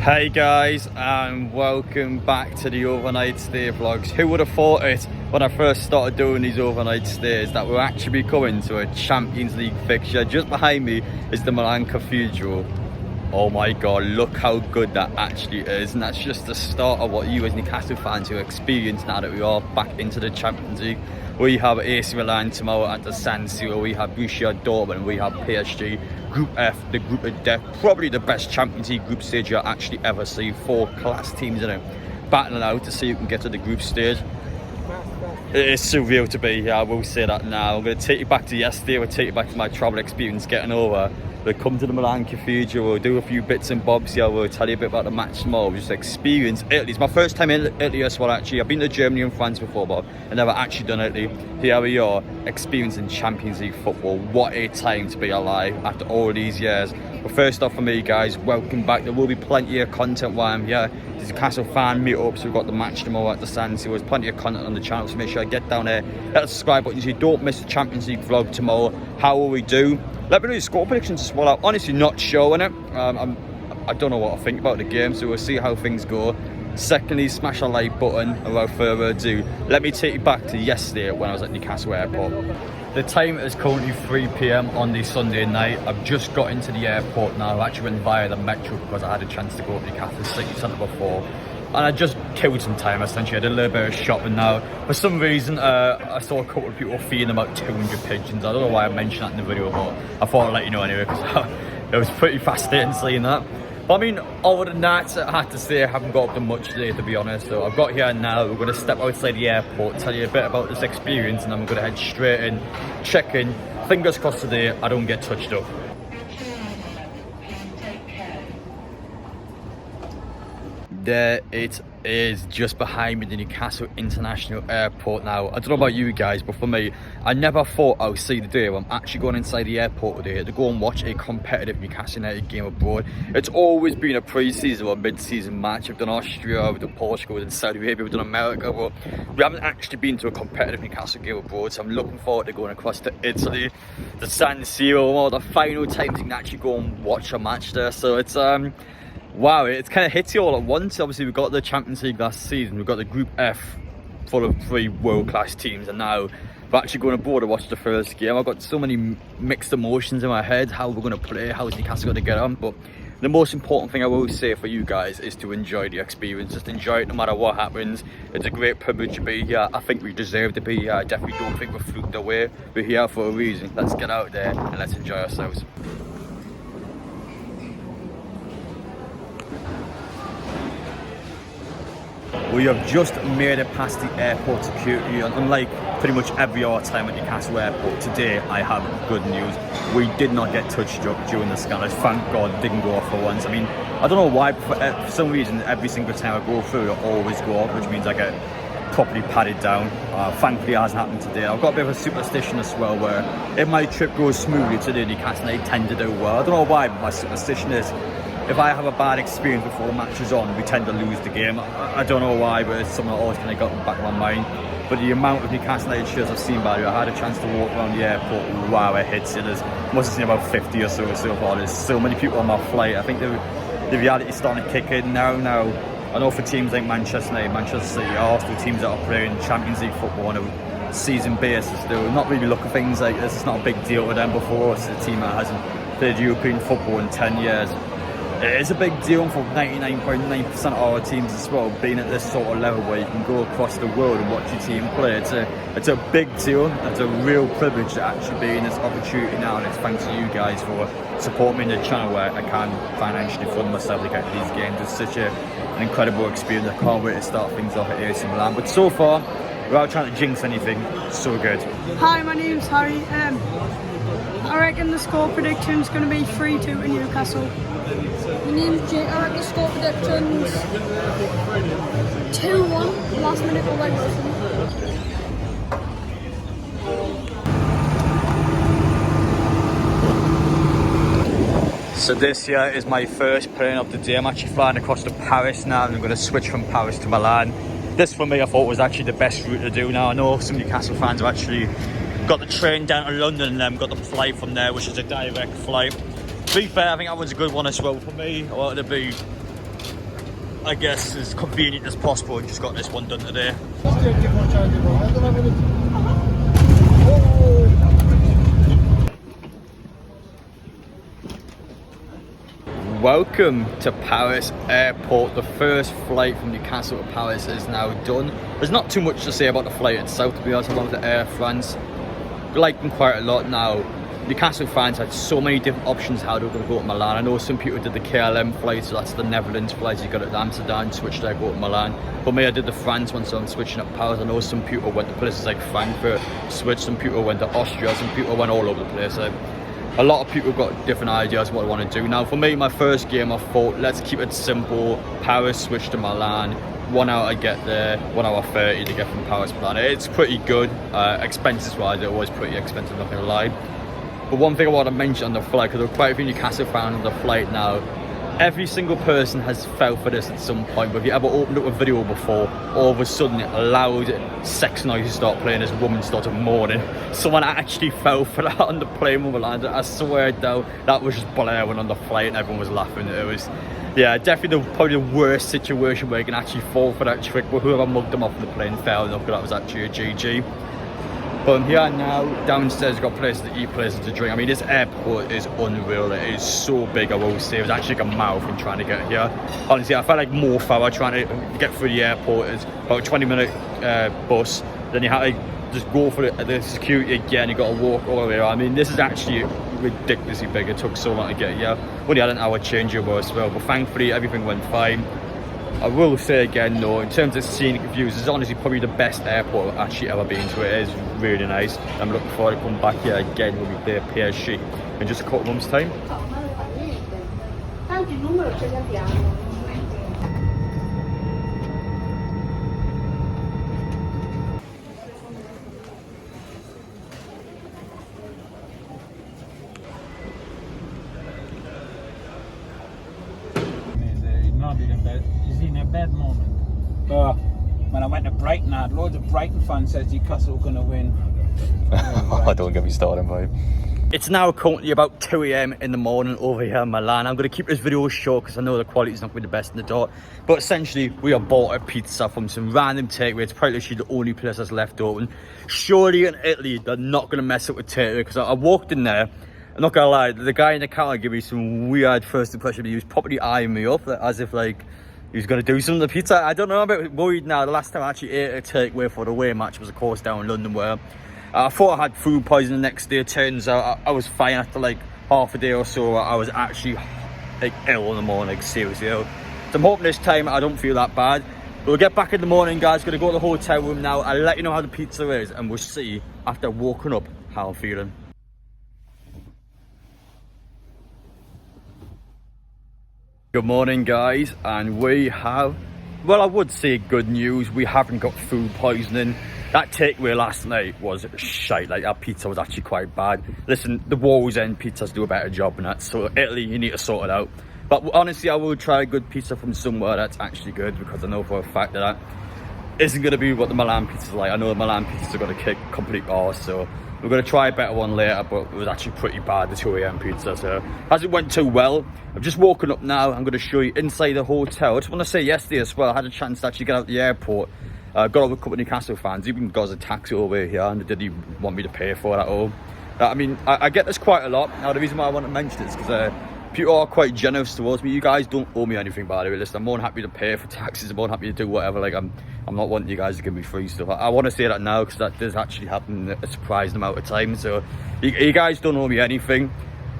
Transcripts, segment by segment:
Hey guys, and welcome back to the overnight stay vlogs. Who would have thought it when I first started doing these overnight stays that we're actually coming to a Champions League fixture? Just behind me is the Milan Cathedral. Oh my god, look how good that actually is, and that's just the start of what you as Newcastle fans will experience now that we are back into the Champions League. We have AC Milan tomorrow at the San Siro, we have Borussia Dortmund, we have PSG. Group F, the group of death, probably the best Champions League group stage you'll actually ever see. 4 class teams in it, battling out to see who can get to the group stage. It is surreal to be here, I will say that now. I'm going to take you back to yesterday, we'll take you back to my travel experience getting over. We'll come to the Milan Cathedral, we'll do a few bits and bobs here, we'll tell you a bit about the match tomorrow, we'll just experience Italy. It's my first time in Italy as well actually. I've been to Germany and France before, but I've never actually done Italy. Here we are, experiencing Champions League football. What a time to be alive after all these years. But first off for me guys, welcome back. There will be plenty of content while I'm here. There's a Newcastle fan meetup, so we've got the match tomorrow at the San Siro. There's plenty of content on the channel, so make sure I get down there, hit the subscribe button so you don't miss the Champions League vlog tomorrow. How will we do? Let me know your score predictions as well. I'm honestly not sure innit. I don't know what I think about the game, so we'll see how things go. Secondly, smash a like button, and without further ado, let me take you back to yesterday when I was at Newcastle Airport. The time is currently 3 PM on the Sunday night. I've just got into the airport now. I actually went via the metro because I had a chance to go to Newcastle City Centre before. And I just killed some time essentially. I did a little bit of shopping now. For some reason, I saw a couple of people feeding about 200 pigeons. I don't know why I mentioned that in the video, but I thought I'd let you know anyway because it was pretty fascinating seeing that. But I mean, other than that, I have to say I haven't got up to much today to be honest. So I've got here now, we're going to step outside the airport, tell you a bit about this experience, and I'm going to head straight in, check in. Fingers crossed today I don't get touched up. There it is, just behind me, the Newcastle International Airport now. I don't know about you guys, but for me, I never thought I would see the day when I'm actually going inside the airport today to go and watch a competitive Newcastle United game abroad. It's always been a pre-season or mid-season match. We've done Austria, we've done Portugal, we've done Saudi Arabia, we've done America, but we haven't actually been to a competitive Newcastle game abroad, so I'm looking forward to going across to Italy, the San Siro, one of the final times you can actually go and watch a match there. So it's wow, it's kind of hits you all at once. Obviously, we've got the Champions League last season. We've got the Group F full of 3 world-class teams. And now we're actually going abroad to watch the first game. I've got so many mixed emotions in my head. How we're going to play, how is Newcastle going to get on. But the most important thing I will say for you guys is to enjoy the experience. Just enjoy it no matter what happens. It's a great privilege to be here. I think we deserve to be here. I definitely don't think we're fluked away. We're here for a reason. Let's get out there and let's enjoy ourselves. We have just made it past the airport security, and unlike pretty much every other time at Newcastle Airport, today I have good news. We did not get touched up during the scanners. Thank God didn't go off for once. I mean, I don't know why, but for some reason every single time I go through it always go off, which means I get properly padded down. Thankfully it hasn't happened today. I've got a bit of a superstition as well where if my trip goes smoothly today, Newcastle they tend to do well. I don't know why, but my superstition is if I have a bad experience before the match is on, we tend to lose the game. I don't know why, but it's something that always kind of got in the back of my mind. But the amount of Newcastle United shirts I've seen by the way, I had a chance to walk around the airport. Wow, it hits you. There's must have seen about 50 or so far. There's so many people on my flight. I think the reality is starting to kick in now. I know for teams like Manchester United, Manchester City, Arsenal, teams that are playing Champions League football on a season basis, they'll not really look at things like this. It's not a big deal to them. Before us, a team that hasn't played European football in 10 years. It is a big deal for 99.9% of our teams as well, being at this sort of level where you can go across the world and watch your team play. It's a big deal. It's a real privilege to actually be in this opportunity now, and it's thanks to you guys for supporting me in the channel where I can financially fund myself to get to these games. It's such an incredible experience. I can't wait to start things off at AC Milan. But so far, without trying to jinx anything, so good. Hi, my name's Harry. I reckon the score prediction is going to be 3-2 to Newcastle. My name's Jake. I reckon the score predictions 2-1. Last minute goal by Wilson. So this year is my first plane of the day. I'm actually flying across to Paris now, and I'm going to switch from Paris to Milan. This for me I thought was actually the best route to do now. I know some Newcastle fans have actually got the train down to London and then got the flight from there, which is a direct flight. To be fair, I think that was a good one as well for me. I wanted to be I guess, as convenient as possible and just got this one done today. Welcome to Paris Airport. The first flight from Newcastle to Paris is now done. There's not too much to say about the flight itself, to be honest. I love the Air France. I like them quite a lot now. Newcastle fans had so many different options how they were going to go to Milan. I know some people did the KLM flight, so that's the Netherlands flight. You got it to Amsterdam, switch there, go to Milan. For me, I did the France one, so I'm switching up Paris. I know some people went to places like Frankfurt, switched. Some people went to Austria, some people went all over the place. A lot of people got different ideas what they want to do. Now, for me, my first game, I thought, let's keep it simple. Paris, switch to Milan. 1 hour to get there, 1 hour 30 to get from Paris to Milan. It's pretty good. Expenses-wise, it was pretty expensive, not going to lie. But one thing I want to mention on the flight, because there were quite a few Newcastle fans on the flight now, every single person has fell for this at some point. But if you ever opened up a video before, all of a sudden a loud sex noises start playing as women started moaning. Someone actually fell for that on the plane when we landed. I swear though, that was just blaring on the flight and everyone was laughing. It was, yeah, definitely probably the worst situation where you can actually fall for that trick. But whoever mugged them off the plane fell enough, that was actually a GG. But I'm here now, downstairs, got places to eat, places to drink. I mean, this airport is unreal. It is so big, I will say. It was actually like a mile from trying to get here. Honestly, I felt like more thorough trying to get through the airport. It's about a 20-minute bus. Then you have to just go for the security again. You got to walk all the way around. I mean, this is actually ridiculously big. It took so long to get here. Only had an hour changeover as well. But thankfully, everything went fine. I will say again though, in terms of scenic views, this is honestly probably the best airport I've actually ever been to. It is really nice. I'm looking forward to coming back here again when we play PSG in just a couple of months' time. He's in a bad moment. When I went to Brighton, I had loads of Brighton fans said Newcastle going to win. Oh, don't get me started, mate. It's now currently about 2 AM in the morning over here in Milan. I'm going to keep this video short because I know the quality is not going to be the best in the dark. But essentially, we have bought a pizza from some random takeaway. It's probably literally the only place that's left open. Surely in Italy, they're not going to mess up with takeaway because I walked in there. I'm not going to lie, the guy in the counter gave me some weird first impression. He was probably eyeing me up as if like he was going to do something to the pizza. I don't know, I'm a bit worried now. The last time I actually ate a takeaway for the away match was of course down in London where I thought I had food poisoning the next day. It turns out I was fine after like half a day or so. I was actually like ill in the morning, like seriously ill. So I'm hoping this time I don't feel that bad. We'll get back in the morning, guys. Gonna go to the hotel room now. I'll let you know how the pizza is and we'll see after waking up how I'm feeling. Good morning, guys, and we have, well, I would say good news. We haven't got food poisoning. That takeaway last night was shite. Like, our pizza was actually quite bad. Listen, the Wall's End pizzas do a better job than that, so Italy, you need to sort it out. But honestly, I will try a good pizza from somewhere that's actually good, because I know for a fact that that isn't going to be what the Milan pizza's like. I know the Milan pizzas are going to kick complete arse, so we're going to try a better one later, but it was actually pretty bad, the 2 AM pizza, so as it went too well. I've just woken up now. I'm going to show you inside the hotel. I just want to say yesterday as well, I had a chance to actually get out of the airport. Got over a couple of Newcastle fans, even got a taxi over here, and they didn't even want me to pay for it at all. I mean, I get this quite a lot. Now, the reason why I want to mention it is because people are quite generous towards me. You guys don't owe me anything, by the way. Listen, I'm more than happy to pay for taxis. I'm more than happy to do whatever. Like, I'm not wanting you guys to give me free stuff. I want to say that now because that does actually happen a surprising amount of times. So you guys don't owe me anything.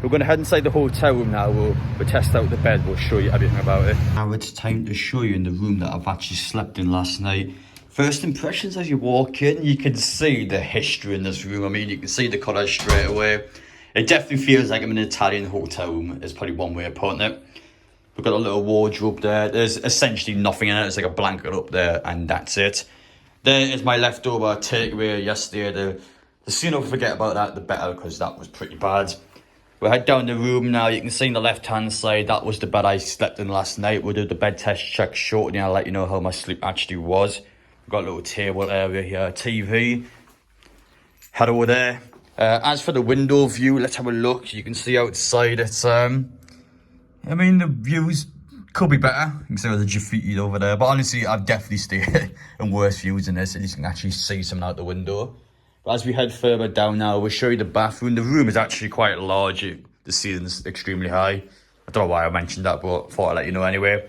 We're going to head inside the hotel room now. We'll test out the bed. We'll show you everything about it. Now it's time to show you in the room that I've actually slept in last night. First impressions as you walk in, you can see the history in this room. I mean, you can see the colours straight away. It definitely feels like I'm in an Italian hotel room. It's probably one way of putting it. We've got a little wardrobe there. There's essentially nothing in it. It's like a blanket up there and that's it. There is my leftover takeaway yesterday. The sooner we forget about that, the better, because that was pretty bad. We'll head down the room now. You can see on the left-hand side, that was the bed I slept in last night. We'll do the bed test check shortly and I'll let you know how my sleep actually was. We've got a little table area here, TV. Head over there. As for the window view, let's have a look. You can see outside it's, I mean, the view's Could be better. You can see all the graffiti over there. But honestly, I've definitely stayed in worse views than this. At least you can actually see something out the window. But as we head further down now, we'll show you the bathroom. The room is actually quite large. The ceiling's extremely high. I don't know why I mentioned that, but thought I'd let you know anyway.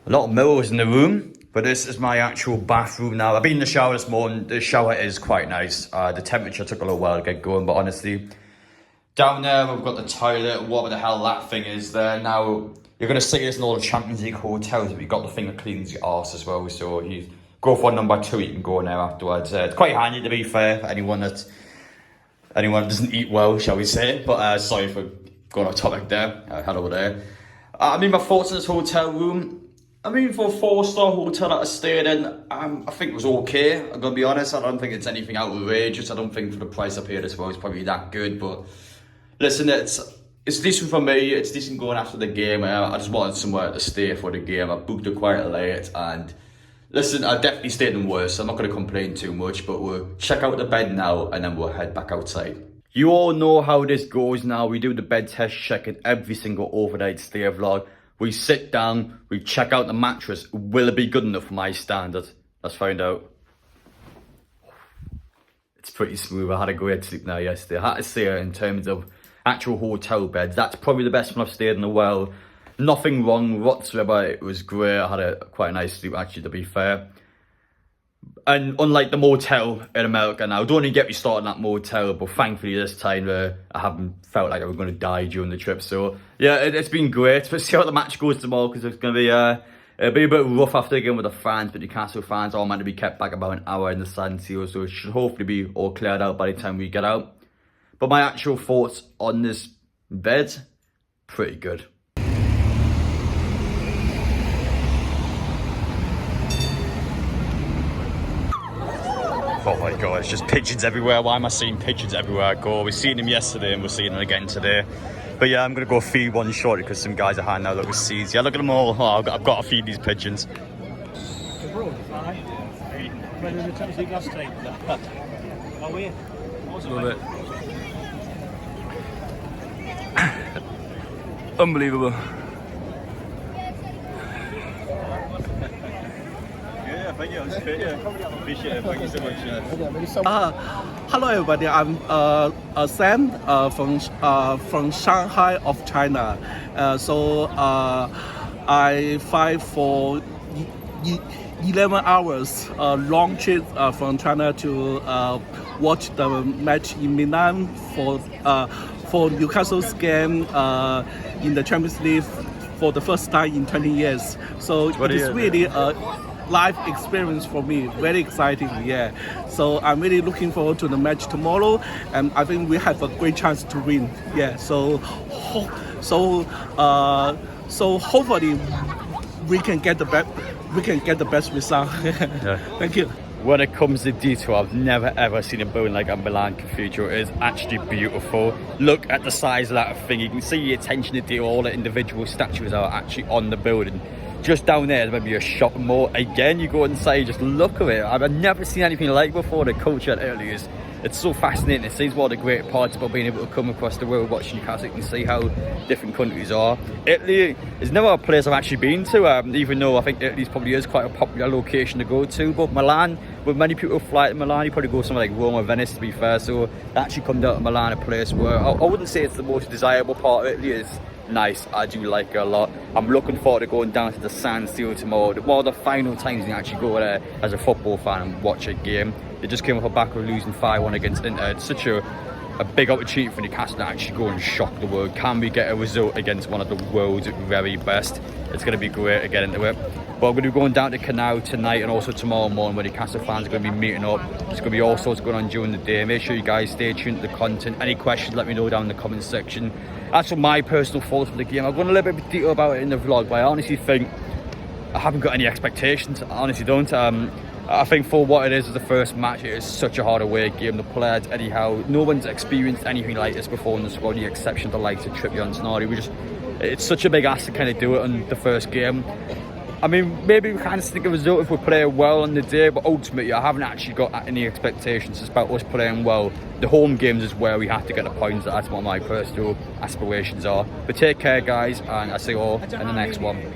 A lot of mirrors in the room. But this is my actual bathroom now. I've been in the shower this morning. The shower is quite nice. The temperature took a little while to get going, but honestly, down there we've got the toilet. Whatever the hell that thing is there. Now, you're going to see this in all the Champions League hotels. We've got the thing that cleans your arse as well. So you go for number 2, you can go in there afterwards. It's quite handy, to be fair, for anyone that doesn't eat well, shall we say. But sorry for going off topic there. Hello there. I mean, my thoughts on this hotel room. I mean, for a 4-star hotel that I stayed in, I think it was okay. I'm going to be honest, I don't think it's anything outrageous. I don't think for the price I paid as well, it's probably that good. But listen, it's decent for me. It's decent going after the game. I just wanted somewhere to stay for the game. I booked it quite late. And listen, I definitely stayed in worse. So I'm not going to complain too much. But we'll check out the bed now and then we'll head back outside. You all know how this goes now. We do the bed test check in every single overnight stay vlog. We sit down, we check out the mattress. Will it be good enough for my standard? Let's find out. It's pretty smooth. I had a great sleep now yesterday. I had to say, in terms of actual hotel beds, that's probably the best one I've stayed in a while. Nothing wrong whatsoever. It was great. I had quite a nice sleep, actually, to be fair. And unlike the motel in America now, don't even get me started on that motel, but thankfully this time I haven't felt like I was going to die during the trip. So yeah, it's been great. Let's see how the match goes tomorrow, because it's going to be it'll be a bit rough after the game with the fans, but Newcastle fans are meant to be kept back about an hour in the San Siro, so it should hopefully be all cleared out by the time we get out. But my actual thoughts on this bed, pretty good. Oh my god, it's just pigeons everywhere. Why am I seeing pigeons everywhere I go? We've seen them yesterday and we're seeing them again today. But yeah, I'm going to go feed one shortly because some guys are hiding out with seeds. Yeah, look at them all. Oh, I've got to feed these pigeons. Love it. Unbelievable. Thank you. Appreciate it. Thank you so much. Hello everybody, I'm Sam from Shanghai of China. I fly for 11 hours long trip from China to watch the match in Milan for Newcastle's game in the Champions League for the first time in 20 years. So it's really a live experience for me, very exciting, yeah. So I'm really looking forward to the match tomorrow, and I think we have a great chance to win, yeah. So hopefully we can get the best result. Yeah. Thank you. When it comes to detail, I've never ever seen a building like a Milan Cathedral. It is actually beautiful. Look at the size of that thing. You can see the attention to detail. All the individual statues are actually on the building. Just down there, there's maybe a shopping mall. Again, you go inside, just look at it. I've never seen anything like before. The culture in Italy it's so fascinating. It seems one of the great parts about being able to come across the world watching Newcastle. You can see how different countries are. Italy is never a place I've actually been to, even though I think Italy probably is quite a popular location to go to. But Milan, with many people fly to Milan, you probably go somewhere like Rome or Venice, to be fair. So that actually comes out of Milan, a place where I wouldn't say it's the most desirable part of Italy. It's nice. I do like it a lot. I'm looking forward to going down to the San Siro tomorrow. One of the final times you can actually go there as a football fan and watch a game. They just came off a back of losing 5-1 against Inter. It's such a big opportunity for Newcastle to actually go and shock the world. Can we get a result against one of the world's very best? It's going to be great to get into it. But I'm going to be going down to Canal tonight and also tomorrow morning, where Newcastle fans are going to be meeting up. There's going to be all sorts going on during the day. Make sure you guys stay tuned to the content. Any questions, let me know down in the comment section. As for my personal thoughts for the game, I've gone a little bit of detail about it in the vlog, but I honestly think I haven't got any expectations. I honestly don't. I think for what it is the first match, it is such a hard away game. The players, anyhow, no one's experienced anything like this before in the squad, the exception of the likes of Trippier and Tonali. It's such a big ask to kind of do it on the first game. I mean, maybe we kind of sneak a result if we play well on the day, but ultimately I haven't actually got any expectations. It's about us playing well. The home games is where we have to get the points. That's what my personal aspirations are. But take care, guys, and I'll see you all in the next one.